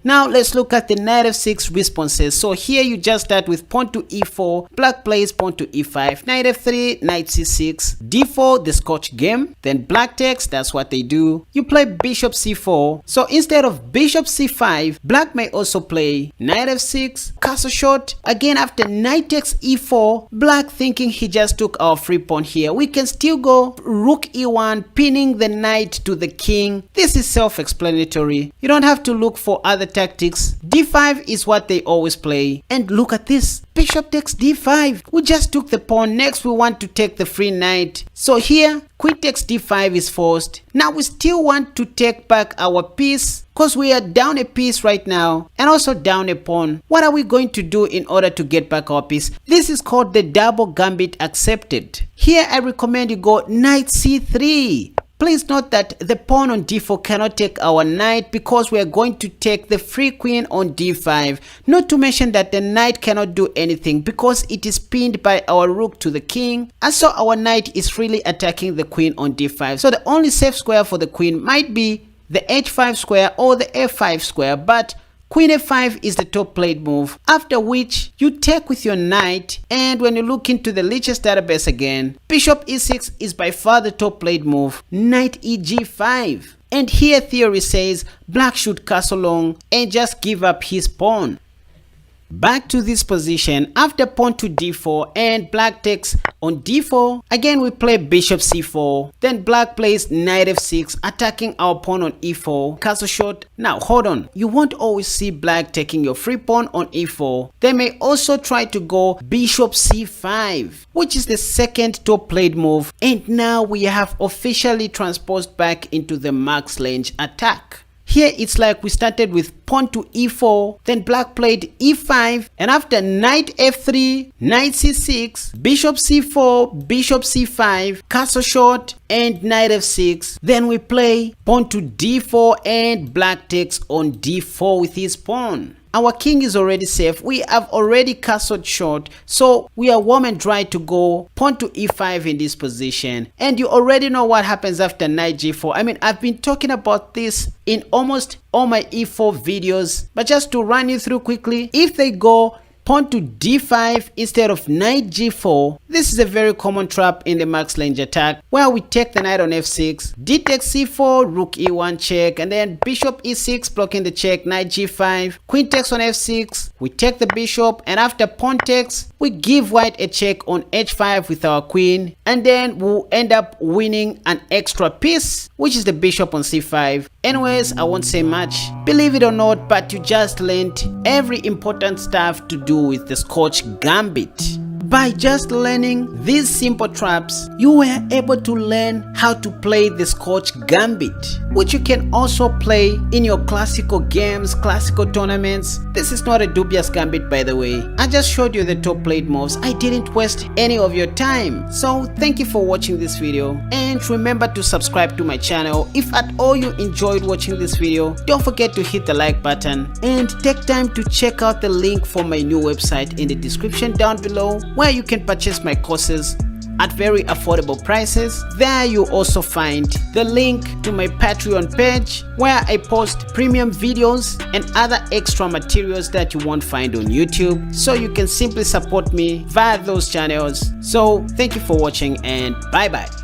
Now let's look at the knight f6 responses. So here you just start with pawn to e4, black plays pawn to e5, knight f3, knight c6, d4, the Scotch game, then black takes, that's what they do. You play bishop c4. So instead of bishop c5, black may also play knight f6, castle shot. Again, after knight takes e4, black thinking he just took our free pawn here. We can still go rook e1, pinning the knight to the king. This is self-explanatory. You don't have to look for other tactics. d5 is what they always play. And look at this. Bishop takes d5. We just took the pawn. Next we want to take the free knight. So here queen takes d5 is forced. Now we still want to take back our piece because we are down a piece right now and also down a pawn. What are we going to do in order to get back our piece? This is called the double gambit accepted. Here I recommend you go knight c3. Please note that the pawn on d4 cannot take our knight because we are going to take the free queen on d5. Not to mention that the knight cannot do anything because it is pinned by our rook to the king. And so our knight is freely attacking the queen on d5. So the only safe square for the queen might be the h5 square or the f5 square, but queen f5 is the top played move, after which you take with your knight. And when you look into the Lichess database again, bishop e6 is by far the top played move, knight eg5. And here theory says black should castle long and just give up his pawn. Back to this position, after pawn to d4 and black takes on d4, again we play bishop c4, then black plays knight f6 attacking our pawn on e4, castle shot. Now hold on, you won't always see black taking your free pawn on e4. They may also try to go bishop c5, which is the second top played move, and now we have officially transposed back into the max range attack. Here it's like we started with pawn to e4, then black played e5, and after knight f3, knight c6, bishop c4, bishop c5, castle shot, and knight f6. Then we play pawn to d4 and black takes on d4 with his pawn. Our king is already safe. We have already castled short, so we are warm and dry to go pawn to e5 in this position. And you already know what happens after knight g4. I mean, I've been talking about this in almost all my e4 videos, but just to run you through quickly, if they go pawn to d5 instead of knight g4, this is a very common trap in the max range attack where we take the knight on f6, d takes c4, rook e1 check, and then bishop e6 blocking the check, knight g5, queen takes on f6, we take the bishop, and after pawn takes, we give white a check on h5 with our queen, and then we'll end up winning an extra piece, which is the bishop on c5. Anyways, I won't say much. Believe it or not, but you just learned every important stuff to do with the Scotch Gambit. By just learning these simple traps, you were able to learn how to play the Scotch Gambit, which you can also play in your classical games, classical tournaments. This is not a dubious gambit, by the way. I just showed you the top played moves. I didn't waste any of your time. So thank you for watching this video, and remember to subscribe to my channel. If at all you enjoyed watching this video, don't forget to hit the like button and take time to check out the link for my new website in the description down below, where you can purchase my courses at very affordable prices. There you also find the link to my Patreon page, where I post premium videos and other extra materials that you won't find on YouTube, so you can simply support me via those channels. So thank you for watching, and bye bye.